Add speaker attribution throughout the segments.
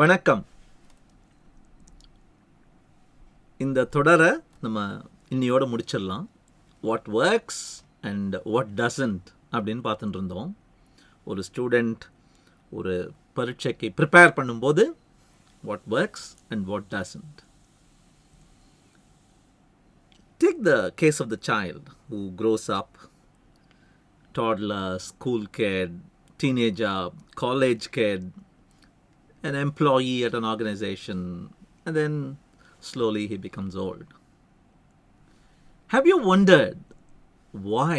Speaker 1: வணக்கம். இந்த தொடரை நம்ம இன்னையோட முடிச்சிடலாம். What works and what doesn't அப்படின்னு பார்த்துட்டு இருந்தோம். ஒரு ஸ்டூடெண்ட் ஒரு பரீட்சைக்கு ப்ரிப்பேர் பண்ணும்போது what works and what doesn't. Take the case of the child who grows up, toddler, school kid, teenager, college kid, an employee at an organization, and then slowly he becomes old. Have you wondered why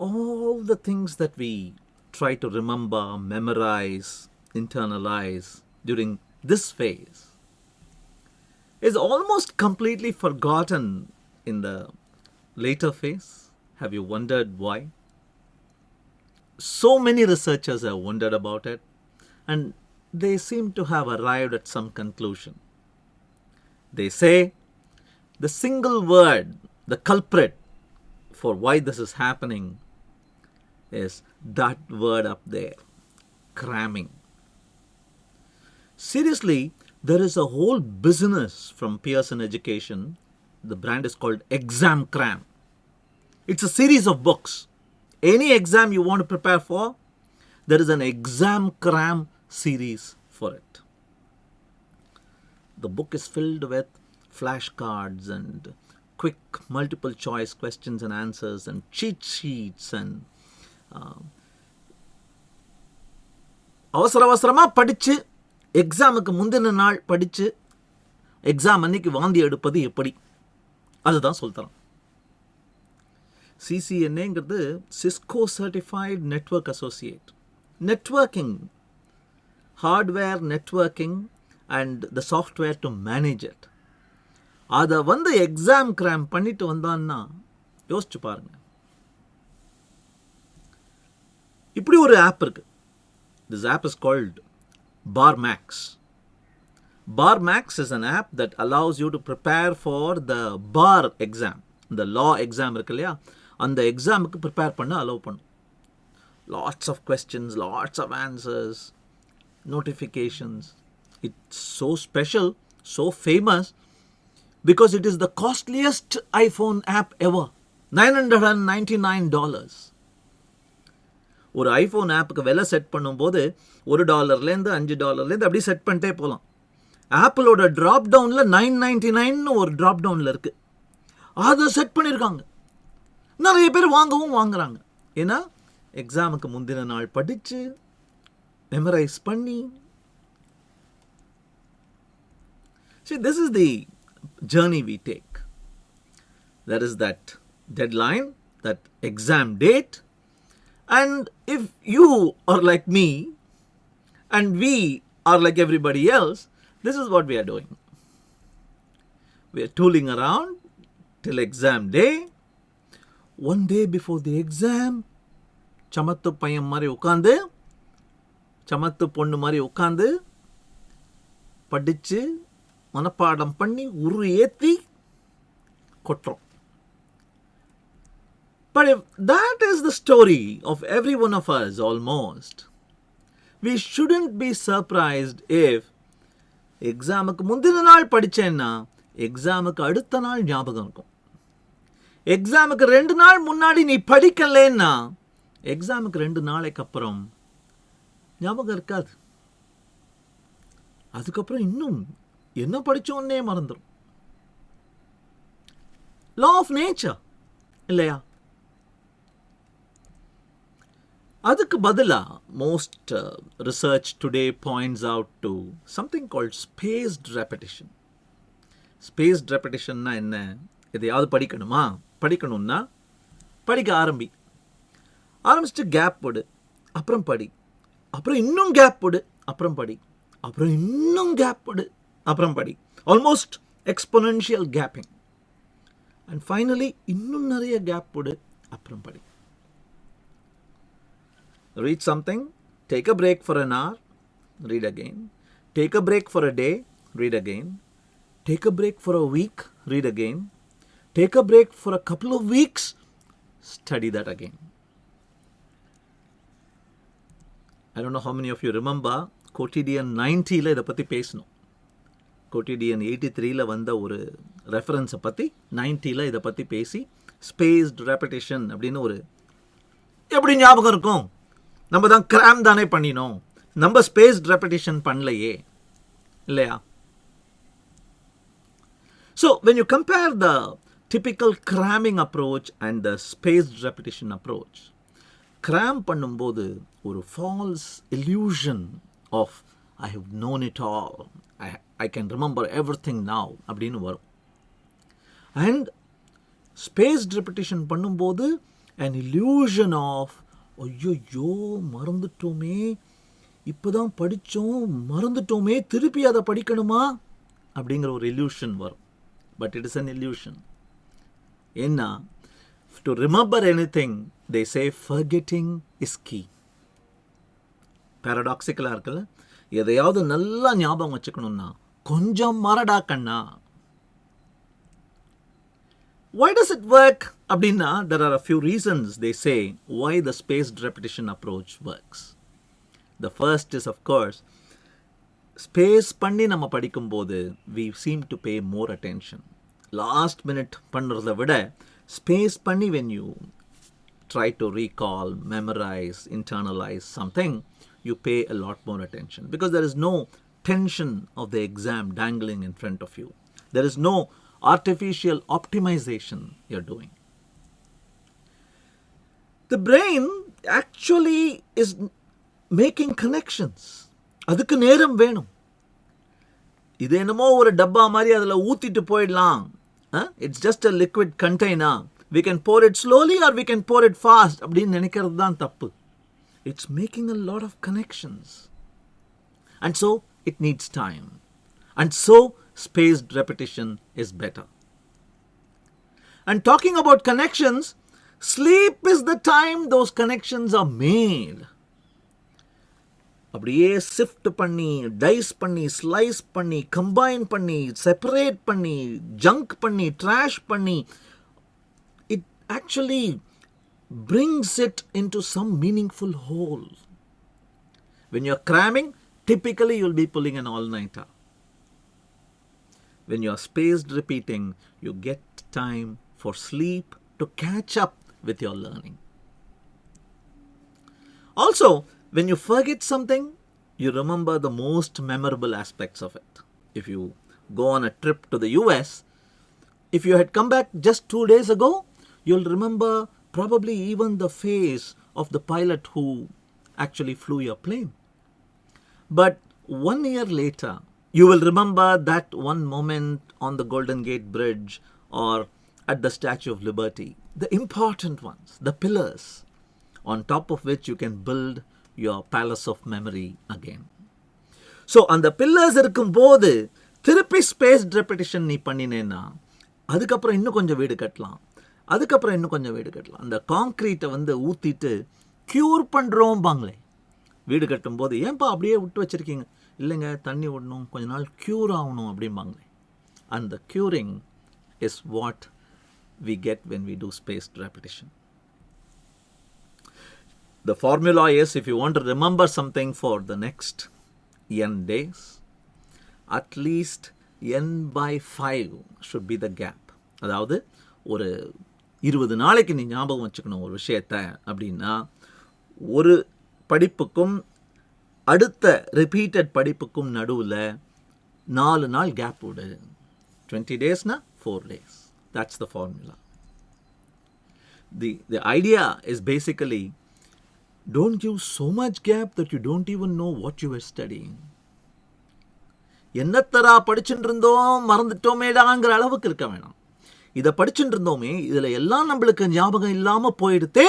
Speaker 1: all the things that we try to remember, memorize, internalize during this phase is almost completely forgotten in the later phase? Have you wondered why? So many researchers have wondered about it, and they seem to have arrived at some conclusion. They say the single word, the culprit for why this is happening is that word up there, cramming. Seriously, there is a whole business from Pearson Education. The brand is called Exam Cram. It's a series of books. Any exam you want to prepare for, there is an Exam Cram series for it. The book is filled with flashcards and quick multiple choice questions and answers and cheat sheets and அவசரமா படிச்சு எக்ஸாமுக்கு முந்தின நாள் படிச்சு exam அன்னைக்கு வாந்தி எடுப்பது எப்படி, அதுதான் சொல்லித்தரோம். CCNAங்கிறது Cisco certified network associate. Networking, hardware networking and the software to manage it. அதை எக்ஸாம் கிராம் பண்ணிட்டு வந்தான்னா யோசிச்சு பாருங்க. இப்படி ஒரு ஆப் இருக்கு. This app is called BarMax. BarMax is an app that allows you to prepare for the bar exam. The law exam இருக்கு இல்லையா, அந்த எக்ஸாமுக்கு ப்ரிப்பேர் பண்ண அலோவ் பண்ணும். Lots of questions, lots of answers, notifications. It's so special, so famous because it is the costliest iPhone app ever. $999. ஒரு iPhone ஆப்புக்கு விலை set பண்ணும்போது $1 $5 அப்படி செட் பண்ணிட்டே போகலாம். ஆப்பிளோட ட்ராப் டவுனில் 999 ஒரு ட்ராப் டவுனில் இருக்குது. அதை செட் பண்ணியிருக்காங்க. நிறைய பேர் வாங்குறாங்க. ஏன்னா எக்ஸாமுக்கு முந்தின நாள் படித்து மெமரைஸ் பண்ணி. See, this is the journey we take. There is that deadline, that exam date. And if you are like me and we are like everybody else, this is what we are doing. We are tooling around till exam day. One day before the exam, சமத்து பையன் மாதிரி உட்காந்து, சமத்து பொண்ணு மாதிரி உட்காந்து படித்து மனப்பாடம் பண்ணி உரு ஏற்றி கொட்டுறோம். But if that is the story of every one of us almost, we shouldn't be surprised if எக்ஸாமுக்கு முந்தின நாள் படித்தேன்னா எக்ஸாமுக்கு அடுத்த நாள் ஞாபகம் இருக்கும். எக்ஸாமுக்கு 2 நாள் முன்னாடி நீ படிக்கலன்னா எக்ஸாமுக்கு 2 நாளைக்கு அப்புறம் ஞாபகம் இருக்காது. அதுக்கப்புறம் இன்னும் என்ன படித்தோன்னே மறந்துடும். லா ஆஃப் நேச்சர் இல்லையா? அதுக்கு பதிலாக most research today points out to something called spaced repetition. Spaced ரெப்படிஷன்னா என்ன? எதையாவது படிக்கணும்னா படிக்க ஆரம்பிச்சுட்டு கேப் போடு, அப்புறம் படி, அப்புறம் இன்னும் கேப் போடு, அப்புறம் படி, அப்புறம் இன்னும் கேப் போடு, அப்புறம் படி. Almost exponential capping. And finally இன்னும் நிறைய கேப் போடு, அப்புறம் படி. Read something, take a break for an hour, read again. Take a break for a day, read again. Take a break for a week, read again. Take a break for a couple of weeks, study that again. I don't know how many of you remember Quotidian 90ல் இதை பற்றி பேசணும். Quotidian 83ல் வந்த ஒரு ரெஃபரன்ஸை பற்றி 90ல் இதை பற்றி பேசி spaced ரெப்படேஷன் அப்படின்னு ஒரு எப்படி ஞாபகம் இருக்கும், நம்ம தான் கிராம் தானே பண்ணினோம், நம்ம ஸ்பேஸ்ட் ரெப்படேஷன் பண்ணலையே இல்லையா. So when you compare the typical cramming approach and the spaced repetition approach, cram பண்ணும்போது ஒரு false illusion of I have known it all, I can remember everything now அப்படின்னு வரும். And spaced repetition பண்ணும்போது an illusion of ஐயோ மறந்துட்டோமே, இப்போதான் படித்தோம் மறந்துட்டோமே, திருப்பி அதை படிக்கணுமா அப்படிங்கிற ஒரு illusion வரும். But it is an illusion. ஏன்னா to remember anything, they say forgetting is key. Paradoxically இருக்குல்ல, எதையாவது நல்லா ஞாபகம் வச்சுக்கணும்னா கொஞ்சம் மறடா கண்ணா. Why does it work? அப்படின்னா there are a few reasons they say why the spaced repetition approach works. The first is of course, space பண்ணி நம்ம படிக்கும்போது we seem to pay more attention. Last minute பண்ணுறதை விட space பண்ணி when you try to recall, memorize, internalize something, you pay a lot more attention because there is no tension of the exam dangling in front of you. There is no artificial optimization you're doing. The brain actually is making connections. அதுக்கு நேரம் வேணும். இது என்னமோ ஒரு டப்பா மாதிரி அதில் ஊற்றிட்டு போயிடலாம். It's just a liquid container. We can pour it slowly or we can pour it fast அப்படின்னு நினைக்கிறது தான் தப்பு. It's making a lot of connections. And so it needs time. And so spaced repetition is better. And talking about connections, sleep is the time those connections are made. அப்படியே shift பண்ணி, dies பண்ணி, slice பண்ணி, combine பண்ணி, separate பண்ணி, junk பண்ணி, trash பண்ணி, it actually brings it into some meaningful whole. When you're cramming, typically you'll be pulling an all-nighter. When you're spaced repeating, you get time for sleep to catch up with your learning. Also, when you forget something, you remember the most memorable aspects of it. If you go on a trip to the US, if you had come back just 2 days ago, you'll remember probably even the face of the pilot who actually flew your plane. But 1 year later, you will remember that one moment on the Golden Gate Bridge or at the Statue of Liberty, the important ones, the pillars on top of which you can build your palace of memory again. So அந்த pillars இருக்கும்போது திருப்பி spaced repetition நீ பண்ணினேன்னா அதுக்கப்புறம் இன்னும் கொஞ்சம் வீடு கட்டலாம், அதுக்கப்புறம் இன்னும் கொஞ்சம் வீடு கட்டலாம். அந்த காங்க்ரீட்டை வந்து ஊற்றிட்டு க்யூர் பண்ணுறோம் பாங்களே, வீடு கட்டும்போது ஏன்பா அப்படியே விட்டு வச்சுருக்கீங்க, இல்லைங்க தண்ணி விடணும், கொஞ்ச நாள் க்யூர் ஆகணும் அப்படிம்பாங்களே. அந்த curing is what we get when we do spaced repetition. The formula is, if you want to remember something for the next n days, at least n by 5 should be the gap. அதாவது ஒரு 20 நாளைக்கு நீ ஞாபகம் வச்சுக்கணும் ஒரு விஷயத்தை அப்படின்னா, ஒரு படிப்புக்கும் அடுத்த ரிப்பீட்டட் படிப்புக்கும் நடுவில் 4 நாள் கேப் விடு. 20 daysனா 4 days. That's the formula. The idea is basically, don't give so much gap that you don't even know what you were studying. என்னத்தரா படிச்சுட்டு இருந்தோம் மறந்துட்டோமேடாங்கிற அளவுக்கு இருக்க வேணாம். இதை படிச்சுட்டு இருந்தோமே, இதில் எல்லாம் நம்மளுக்கு ஞாபகம் இல்லாமல் போயிடுத்தே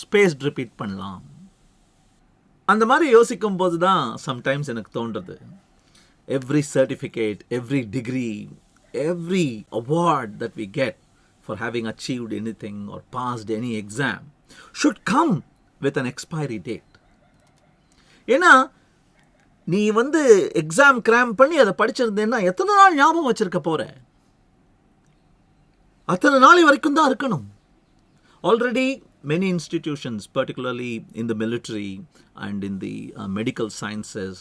Speaker 1: ஸ்பேஸ்ட் ரிப்பீட் பண்ணலாம். அந்த மாதிரி யோசிக்கும் போது தான் சம்டைம்ஸ் எனக்கு தோன்றது, every certificate, every degree, every award that we get for having achieved anything or passed any exam should come with an expiry date. ஏன்னா நீ வந்து எக்ஸாம் கிராம் பண்ணி அதை படிச்சிருந்தேன்னா எத்தனை நாள் ஞாபகம் வச்சிருக்க போற? அத்தனை நாள் வரைக்கும் தான் இருக்கணும். Already many institutions, particularly in the military and in the medical sciences,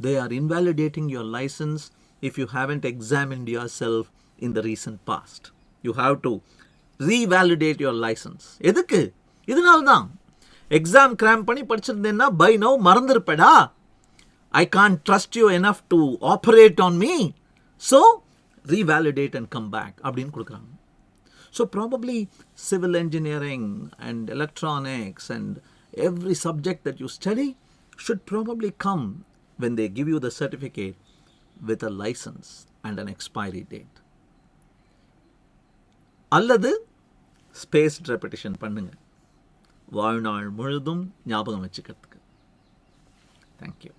Speaker 1: they are invalidating your license if you haven't examined yourself in the recent past. You have to revalidate your license. எதுக்கு? இதனால்தான் exam cram பண்ணி படிச்சிருந்தேன்னா by now மறந்துருப்படா. I can't trust you enough to operate on me. So, revalidate and come back. அப்படின்னு கொடுக்குறாங்க. So, probably civil engineering and electronics and every subject that you study should probably come when they give you the certificate with a license and an expiry date. அல்லது spaced repetition பண்ணுங்க, வாழ்நாள் முழுதும் ஞாபகம் வச்சுக்கிறதுக்கு. Thank you.